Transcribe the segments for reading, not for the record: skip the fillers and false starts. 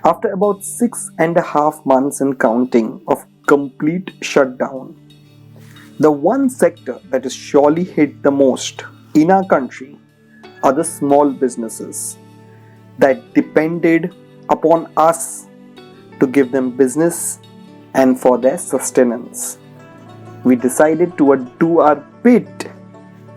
After about 6.5 months and counting of complete shutdown, the one sector that is surely hit the most in our country are the small businesses that depended upon us to give them business and for their sustenance. We decided to do our bit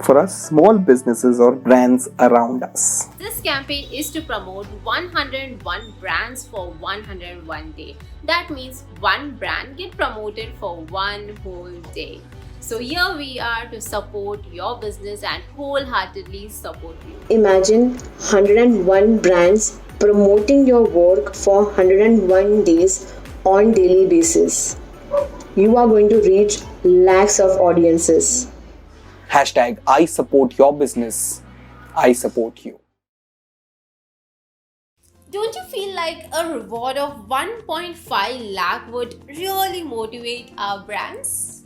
for our small businesses or brands around us. This campaign is to promote 101 brands for 101 day. That means one brand get promoted for one whole day. So here we are to support your business and wholeheartedly support you. Imagine 101 brands promoting your work for 101 days on daily basis. You are going to reach lakhs of audiences. Hashtag I support your business. I support you. Don't you feel like a reward of 1.5 lakh would really motivate our brands?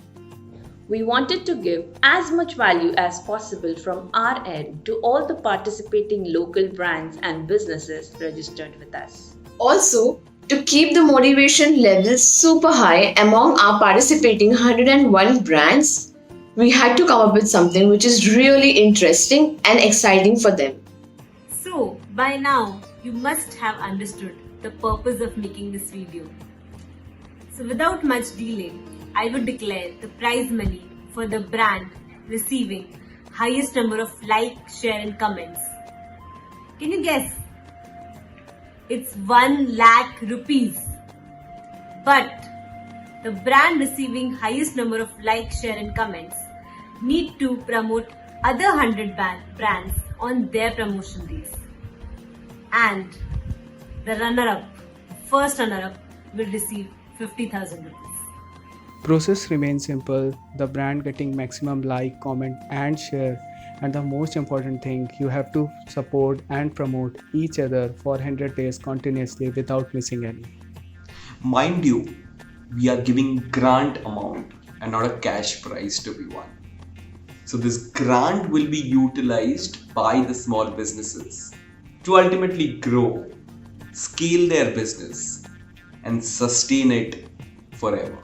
We wanted to give as much value as possible from our end to all the participating local brands and businesses registered with us. Also, to keep the motivation levels super high among our participating 101 brands, we had to come up with something which is really interesting and exciting for them. So, by now, you must have understood the purpose of making this video. So, without much delay, I would declare the prize money for the brand receiving highest number of like, share and comments. Can you guess? It's 1 lakh rupees. But the brand receiving highest number of like, share and comments need to promote other 100 brands on their promotion days. And the runner-up, first runner-up, will receive 50,000 rupees. Process remains simple, the brand getting maximum like, comment and share, and the most important thing, you have to support and promote each other for 100 days continuously without missing any. Mind you, we are giving grant amount and not a cash prize to be won. So this grant will be utilized by the small businesses to ultimately grow, scale their business and sustain it forever.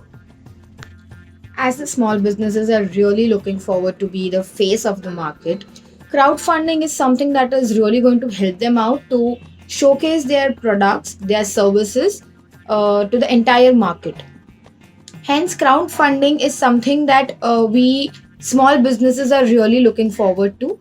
As the small businesses are really looking forward to be the face of the market, crowdfunding is something that is really going to help them out to showcase their products, their services to the entire market. Hence, crowdfunding is something that we small businesses are really looking forward to.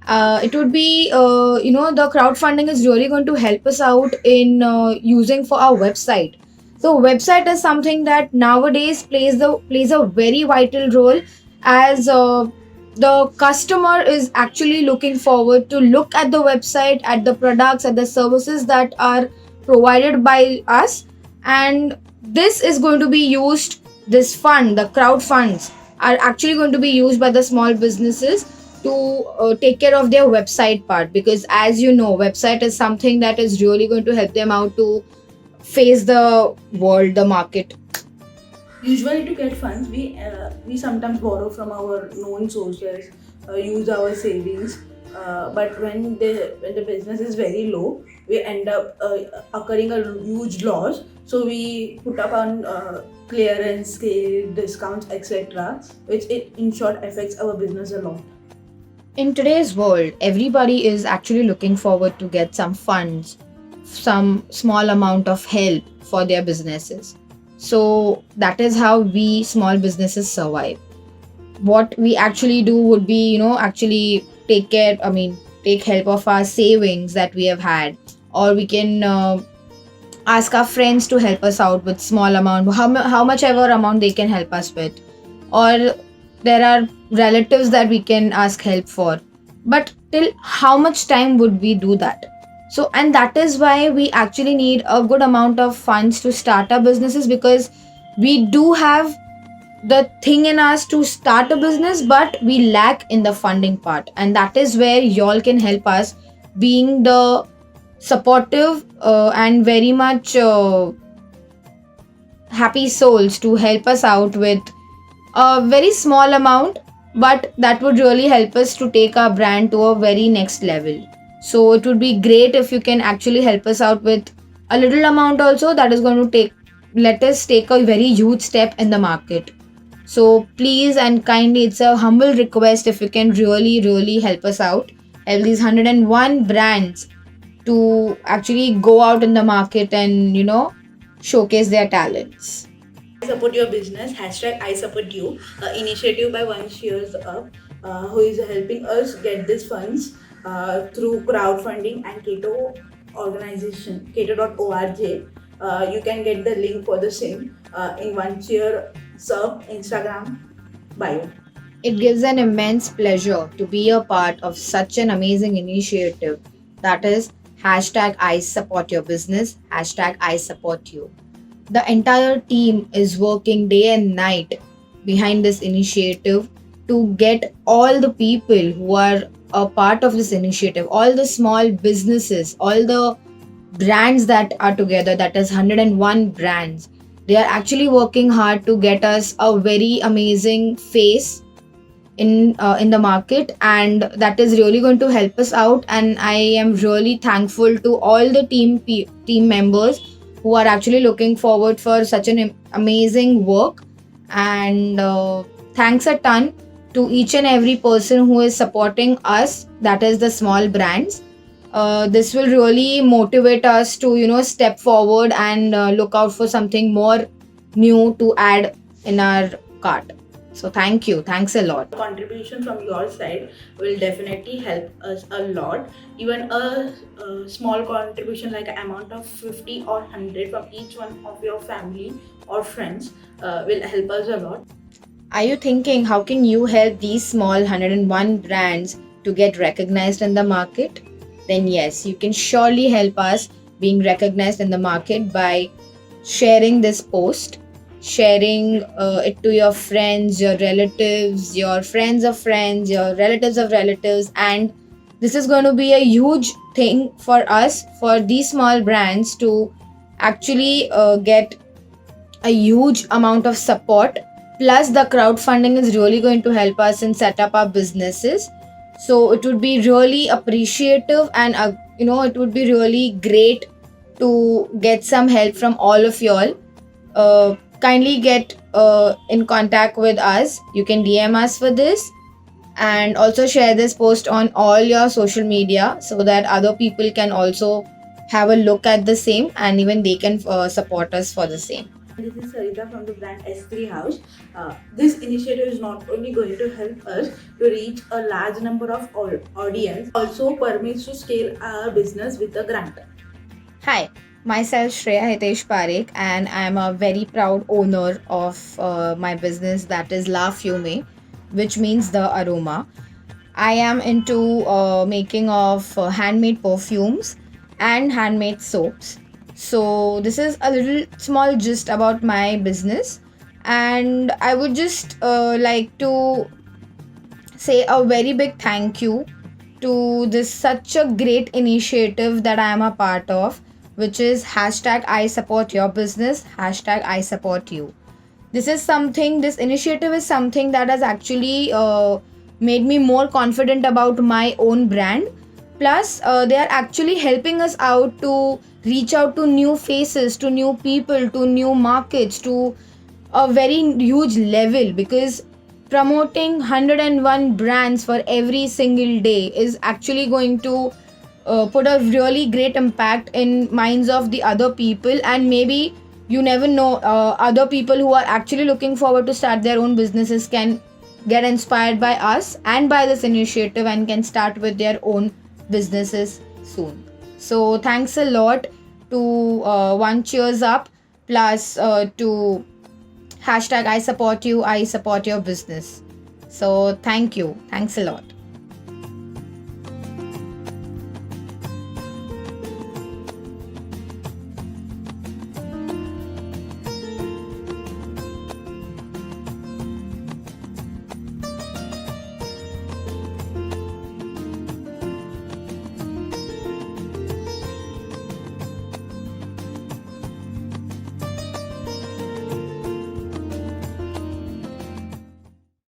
It would be, the crowdfunding is really going to help us out in using for our website. So website is something that nowadays plays a very vital role, as the customer is actually looking forward to look at the website, at the products, at the services that are provided by us, and this is going to be used, this fund, the crowd funds are actually going to be used by the small businesses to take care of their website part, because as you know, website is something that is really going to help them out to face the world, the market. Usually to get funds, we sometimes borrow from our known sources, use our savings. But when the business is very low, we end up occurring a huge loss. So we put up on clearance sale, discounts, etc., which in short affects our business a lot. In today's world, everybody is actually looking forward to get some funds, some small amount of help for their businesses. So that is how we small businesses survive. What we actually do would be, actually take help of our savings that we have had, or we can ask our friends to help us out with small amount, how much ever amount they can help us with, or there are relatives that we can ask help for. But till how much time would we do that? So, and that is why we actually need a good amount of funds to start our businesses, because we do have the thing in us to start a business, but we lack in the funding part. And that is where y'all can help us, being the supportive and very much happy souls to help us out with a very small amount, but that would really help us to take our brand to a very next level. So it would be great if you can actually help us out with a little amount also, that is going to let us take a very huge step in the market. So please and kindly, it's a humble request if you can really help us out, help these 101 brands to actually go out in the market and showcase their talents. I support your business, hashtag I support you, initiative by One Cheers Up, who is helping us get these funds through crowdfunding and Keto organization, keto.org. You can get the link for the same in One Cheers Up Instagram bio. It gives an immense pleasure to be a part of such an amazing initiative, that is hashtag I support your business, hashtag I support you. The entire team is working day and night behind this initiative to get all the people who are a part of this initiative, all the small businesses, all the brands that are together, that is 101 brands. They are actually working hard to get us a very amazing face in the market, and that is really going to help us out. And I am really thankful to all the team members who are actually looking forward for such an amazing work. And thanks a ton to each and every person who is supporting us, that is the small brands. This will really motivate us to step forward and look out for something more new to add in our cart. So thanks a lot. Contribution from your side will definitely help us a lot. Even a small contribution like an amount of 50 or 100 from each one of your family or friends will help us a lot. Are you thinking how can you help these small 101 brands to get recognized in the market? Then yes, you can surely help us being recognized in the market by sharing this post, sharing it to your friends, your relatives, your friends of friends, your relatives of relatives. And this is going to be a huge thing for us, for these small brands to actually get a huge amount of support. Plus the crowdfunding is really going to help us in set up our businesses. So it would be really appreciative, and it would be really great to get some help from all of y'all. Kindly get in contact with us. You can DM us for this, and also share this post on all your social media so that other people can also have a look at the same, and even they can support us for the same. This is Sarita from the brand S3 House. This initiative is not only going to help us to reach a large number of audience, also permits to scale our business with a grant. Hi, myself Shreya Hitesh Parekh, and I am a very proud owner of my business, that is La Fume, which means the aroma. I am into making of handmade perfumes and handmade soaps. So this is a little small gist about my business, and I would just like to say a very big thank you to this such a great initiative that I am a part of, which is hashtag I support your business, hashtag I support you. This initiative is something that has actually made me more confident about my own brand. Plus, they are actually helping us out to reach out to new faces, to new people, to new markets, to a very huge level, because promoting 101 brands for every single day is actually going to put a really great impact in minds of the other people. And maybe you never know, other people who are actually looking forward to start their own businesses can get inspired by us and by this initiative and can start with their own businesses soon. So thanks a lot to One Cheers Up, plus to hashtag I support you, I support your business. So thanks a lot.